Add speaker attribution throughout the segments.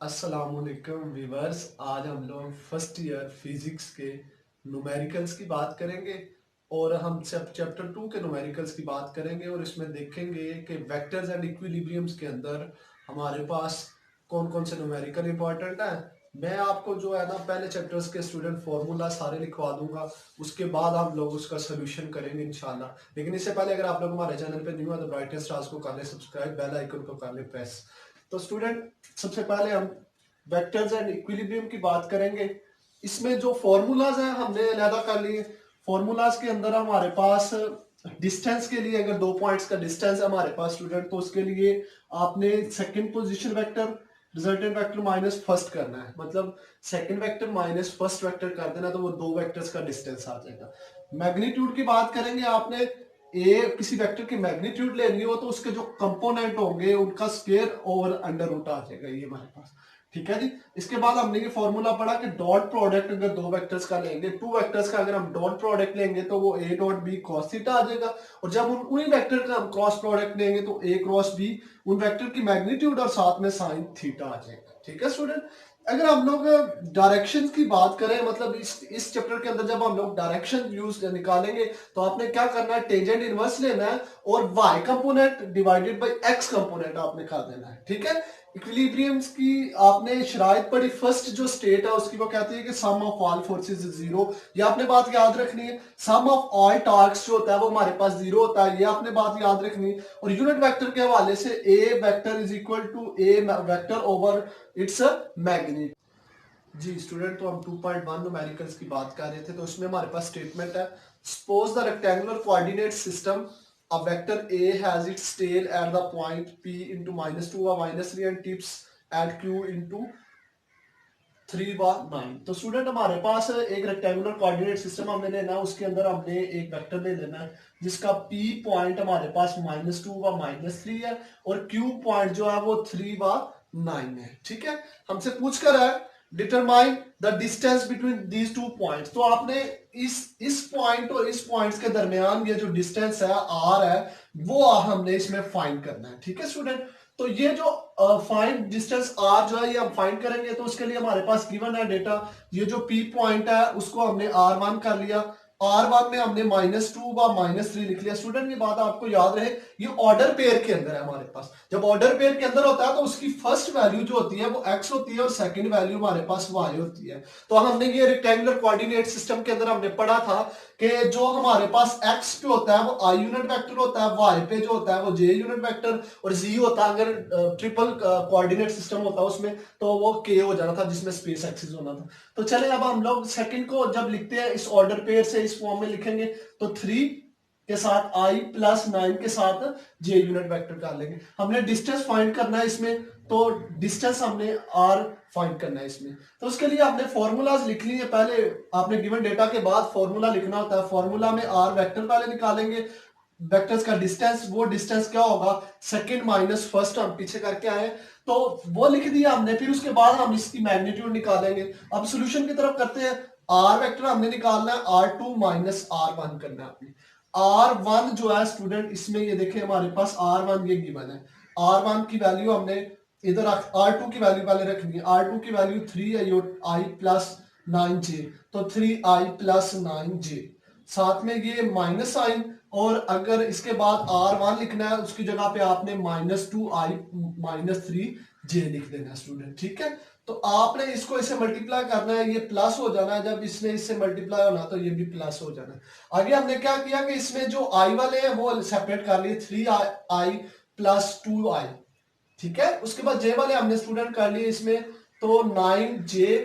Speaker 1: अस्सलामुअलैकुम व्यूअर्स। आज हम लोग फर्स्ट ईयर फिजिक्स के न्यूमेरिकल्स की बात करेंगे और हम चैप्टर 2 के न्यूमेरिकल्स की बात करेंगे और इसमें देखेंगे कि वेक्टर्स एंड इक्विलिब्रियम्स के अंदर हमारे पास कौन कौन से न्यूमेरिकल इंपॉर्टेंट हैं। मैं आपको जो है ना पहले चैप्टर्स के स्टूडेंट फॉर्मूला सारे लिखवा दूंगा, उसके बाद हम लोग उसका सोल्यूशन करेंगे इंशाल्लाह। लेकिन इससे पहले अगर आप लोग हमारे चैनल पे न्यू है तो ब्राइटेस्ट स्टार्स को कर ले सब्सक्राइब, बेल आइकन को कर ले प्रेस। तो स्टूडेंट सबसे पहले हम वेक्टर्स एंड इक्विलिब्रियम की बात करेंगे। इसमें जो फॉर्मूलाज हैं हमने अलहदा कर लिए। फॉर्मूलाज के अंदर हमारे पास डिस्टेंस के लिए अगर 2 पॉइंट्स का डिस्टेंस है हमारे पास स्टूडेंट, तो उसके लिए आपने second position vector resultant vector minus first करना है, मतलब second vector minus first vector कर देना, तो वो दो वेक्टर्स का डिस्टेंस आ जाएगा। मैग्नीट्यूड की बात करेंगे, आपने ए किसी वेक्टर की मैग्नीट्यूड लेनी हो तो उसके जो कंपोनेंट होंगे उनका स्क्वायर ओवर अंडर रूट आ जाएगा ये हमारे पास। ठीक है जी। इसके बाद हमने ये फॉर्मूला पढ़ा कि डॉट प्रोडक्ट अगर दो वेक्टर्स का लेंगे, टू वेक्टर्स का अगर हम डॉट प्रोडक्ट लेंगे तो वो A dot B cross theta आ जाएगा, और जब उन्हीं वेक्टर का हम क्रॉस प्रोडक्ट लेंगे तो ए क्रॉस बी उन वेक्टर की मैग्नीट्यूड और साथ में साइन थीटा आ जाएगा। ठीक है स्टूडेंट। अगर हम लोग डायरेक्शन की बात करें, मतलब इस चैप्टर के अंदर जब हम लोग डायरेक्शन यूज निकालेंगे तो आपने क्या करना है, टेंजेंट इनवर्स लेना है और y component divided by x component आपने कर देना है। ठीक है। इक्विलिब्रियम्स की आपने शराइत पढ़ी, फर्स्ट जो स्टेट है उसकी वो कहती है कि sum of all forces is zero. ये आपने बात याद रखनी है। सम ऑफ ऑल टॉर्क्स जो होता है वो हमारे पास जीरो होता है, ये आपने बात याद रखनी है। और यूनिट वेक्टर के हवाले से A vector is equal to A vector over its magnitude. जी स्टूडेंट, तो हम 2.1 न्यूमेरिकल्स की बात कर रहे थे, तो इसमें हमारे पास स्टेटमेंट है, suppose the rectangular coordinate system a vector a has its tail at the point p into -2 or -3 and tips at q into 3 व 9। तो स्टूडेंट हमारे पास एक रेक्टेंगुलर कोऑर्डिनेट सिस्टम हमने लेना है, उसके अंदर हमने एक वेक्टर ले लेना है जिसका p पॉइंट हमारे पास -2 व -3 है और q पॉइंट जो है वो 3 व 9 है। ठीक है। हमसे पूछ कर है determine the distance between these two points. तो आपने इस पॉइंट और इस पॉइंट्स के दरमियान ये जो डिस्टेंस है r है वो हमने इसमें फाइंड करना है। ठीक है स्टूडेंट। तो ये जो फाइंड डिस्टेंस r जो है ये हम फाइंड करेंगे, तो उसके लिए हमारे पास गिवन है डेटा, ये जो p पॉइंट है उसको हमने r1 कर लिया, r1 में हमने -2 व -3 लिख लिया। स्टूडेंट ये बात आपको याद रहे, ये ऑर्डर पेयर के अंदर है हमारे पास। जब ऑर्डर पेयर के अंदर होता है तो उसकी फर्स्ट वैल्यू जो होती है वो x होती है और सेकंड वैल्यू हमारे पास y होती है। तो हमने ये रेक्टेंगुलर कोऑर्डिनेट सिस्टम के अंदर हमने पढ़ा था कि जो हमारे पास x पे होता है वो i यूनिट वेक्टर होता है, y पे जो होता है वो j यूनिट वेक्टर, और z होता है अगर ट्रिपल कोऑर्डिनेट सिस्टम होता है उसमें तो वो k हो जाना था जिसमें स्पेस एक्सिस होना था। तो चले अब हम लोग सेकंड को जब लिखते हैं इस ऑर्डर पेयर से इस फॉर्म में लिखेंगे, तो 3 के साथ i प्लस 9 के साथ j यूनिट वेक्टर कर लेंगे। हमने डिस्टेंस फाइंड करना है इसमें, तो डिस्टेंस हमने r फाइंड करना है इसमें। तो उसके लिए आपने फॉर्मूलाज लिख लिए। पहले आपने गिवन डेटा के बाद फॉर्मूला लिखना होता है। फॉर्मूला में r वेक्टर पहले निकालेंगे, वेक्टर्स का डिस्टेंस, वो डिस्टेंस क्या होगा, सेकंड माइनस फर्स्ट हम पीछे करके आए तो वो लिख दिया हमने। फिर उसके बाद हम इसकी मैग्नीट्यूड निकालेंगे। अब सॉल्यूशन की तरफ करते हैं। आर वेक्टर हमने निकालना है, r2 माइनस r1 करना है आपने। r1 जो है स्टूडेंट इसमें ये देखें हमारे पास r1 ये गिवन है, r1 की वैल्यू हमने इधर r2 की वैल्यू पहले रखनी है। r2 की वैल्यू 3 है, यो i प्लस 9j, तो 3i प्लस 9j, साथ में ये माइनस साइन, और अगर इसके बाद r1 लिखना है उसकी जगह पे आपने -2i -3j लिख देना है स्टूडेंट। ठीक है। तो आपने इसको इसे मल्टीप्लाई करना है, ये प्लस हो जाना है, जब इसने इससे मल्टीप्लाई होना तो ये भी प्लस हो जाना है। आगे हमने क्या किया कि इसमें जो i वाले हैं वो सेपरेट कर लिए, 3i प्लस 2i। ठीक है। उसके बाद j वाले हमने स्टूडेंट कर लिए इसमें, तो 9j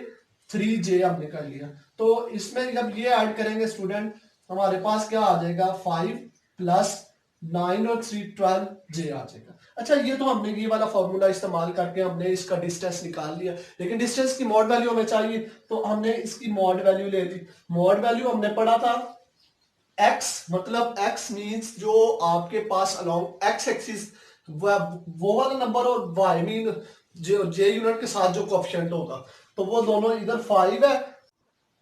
Speaker 1: 3j हमने कर लिया। तो इसमें जब ये ऐड करेंगे स्टूडेंट हमारे पास क्या आ जाएगा, 5 प्लस 9 और 3 12j आ जाएगा। अच्छा, ये तो हमने ये वाला फॉर्मूला इस्तेमाल करके हमने इसका डिस्टेंस निकाल लिया, लेकिन डिस्टेंस की मॉड वैल्यू हमें चाहिए, तो हमने इसकी मॉड वैल्यू ले ली। मॉड वैल्यू हमने पढ़ा था x, मतलब x मींस जो आपके पास अलोंग x एक्सिस वो वाला नंबर, और y मीन जो j यूनिट के साथ जो कोएफिशिएंट होगा, तो वो दोनों इधर 5 है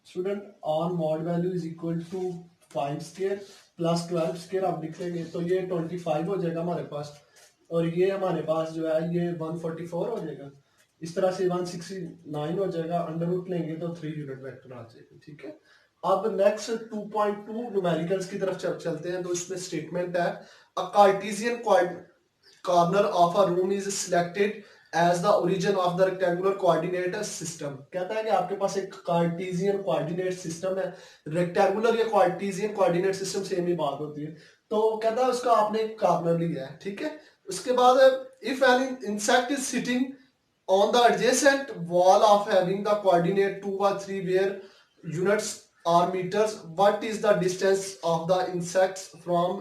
Speaker 1: student, on mod value is equal to 5 square plus 12 square आप लिख लेंगे तो ये 25 हो जाएगा हमारे पास, और ये हमारे पास जो है ये 144 हो जाएगा। इस तरह से 169 हो जाएगा, अंडर रूट लेंगे तो 3 यूनिट वेक्टर आ जाएगा। ठीक है, अब नेक्स्ट 2.2 न्यूमेरिकल्स की तरफ चलते हैं। तो इसमें स्टेटमेंट है, a Cartesian corner of a room is selected as the origin of the rectangular coordinate system. कहता है कि आपके पास एक कार्टेशियन कोऑर्डिनेट सिस्टम है, रेक्टेंगुलर या कार्टेशियन कोऑर्डिनेट सिस्टम सेम ही बात होती है। तो कहता है उसका आपने एक कॉर्नर लिया है। ठीक है, उसके बाद if an insect is sitting on the adjacent wall of having the coordinate 2 or 3 where units are meters, what is the distance of the insects from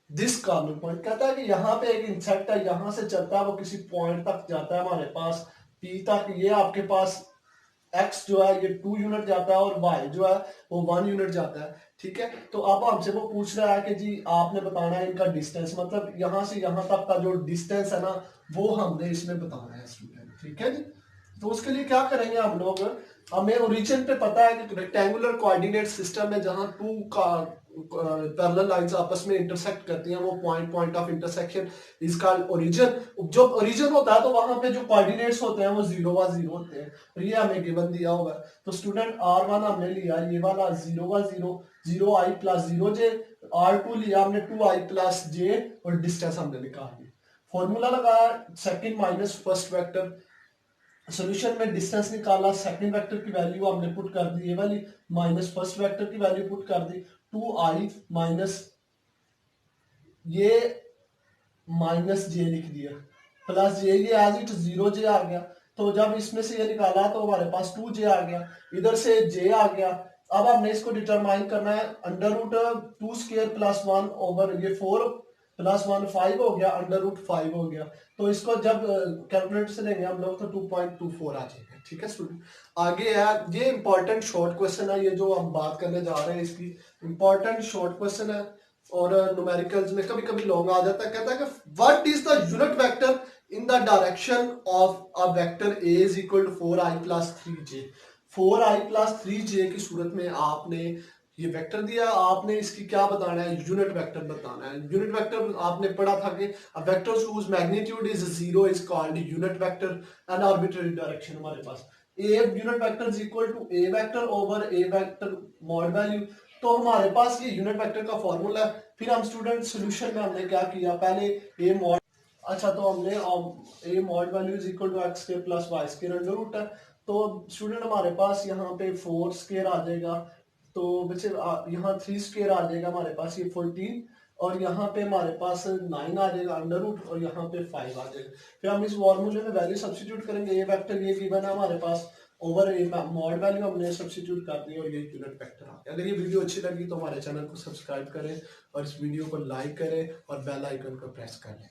Speaker 1: this corner point। कहता है कि यहाँ पे एक इंसेक्ट है, यहाँ से चलता है, वो किसी पॉइंट तक जाता है हमारे पास P तक, ये आपके पास x जो है ये 2 यूनिट जाता है और y जो है वो 1 यूनिट जाता है। ठीक है, तो अब हमसे वो पूछ रहा है कि जी आपने बताना है इनका डिस्टेंस, मतलब यहाँ से यहाँ तक का जो डिस्टेंस है ना वो हमने इसमें बताना है स्टूडेंट। ठीक है जी, तो उसके लिए क्या करेंगे हम लोग, हमें ओरिजिन पे पता है कि रेक्टेंगुलर कोऑर्डिनेट सिस्टम है जहां टू का पैरेलल लाइंस आपस में इंटरसेक्ट करती हैं, वो point of intersection is called origin. जब ओरिजिन होता है तो वहां पे जो कोऑर्डिनेट्स होते हैं वो 0 व 0 होते हैं, और ये हमें गिवन दिया होगा। तो स्टूडेंट R1 हमने लिया ये वाला 0 व 0, 0i प्लस 0j, R2 लिया हमने 2i प्लस j, और डिस्टेंस हमने निकाल दी। फॉर्मूला लगाया second minus first vector, solution में डिस्टेंस निकाला, सेकंड वेक्टर की वैल्यू हमने पुट कर दी, ये वाली माइनस फर्स्ट वेक्टर की वैल्यू पुट कर दी, 2i माइनस ये माइनस जे लिख दिया प्लस जे, ये एज इट 0j आ गया। तो जब इसमें से ये निकाला तो हमारे पास 2j आ गया, इधर से j आ गया। अब हमने इसको डिटरमाइन करना है, under root 2 square plus 1 over ये 4 प्लस 1 5 हो गया, अंडर रूट 5 हो गया। तो इसको जब कैलकुलेटर से लेंगे हम लोग तो 2.24 आ जाएगा। ठीक है स्टूडेंट, आगे है ये इंपॉर्टेंट शॉर्ट क्वेश्चन है, ये जो हम बात करने जा रहे हैं इसकी इंपॉर्टेंट शॉर्ट क्वेश्चन है, और न्यूमेरिकल्स में कभी कभी लॉन्ग आ जाता है। कहता है कि what is the unit vector in the direction of a vector a is equal to 4i plus 3j। 4i plus 3j की सूरत में आपने ये वेक्टर दिया, आपने इसकी क्या बताना है, यूनिट वेक्टर बताना है। यूनिट वेक्टर आपने पढ़ा था कि a vector whose magnitude is 0 is called unit vector, an arbitrary direction हमारे पास a unit vector is equal to a vector over a vector mod value. तो हमारे पास ये यूनिट वेक्टर का फॉर्मूला है। फिर हम स्टूडेंट सॉल्यूशन में हमने क्या किया, पहले a मॉड, अच्छा तो हमने a mod value is equal to X square plus Y square under root है। तो स्टूडेंट हमारे पास यहाँ पे 4 स्क्वायर आ जाएगा, तो बच्चे यहाँ 3 स्क्वायर आ जाएगा हमारे पास ये 14, और यहाँ पे हमारे पास 9 आ जाएगा अंडर रूट, और यहाँ पे 5 आ जाएगा। फिर हम इस फॉर्मूले में वैल्यू सब्स्टिट्यूट करेंगे, ये वेक्टर ये गिवन है हमारे पास, ओवर ए मॉड वैल्यू हमने सब्स्टिट्यूट कर दी और ये यूनिट वेक्टर आ गया। अगर ये वीडियो अच्छी लगी तो हमारे चैनल को सब्सक्राइब करें और इस वीडियो को लाइक करें और बेल आइकन को प्रेस कर लें।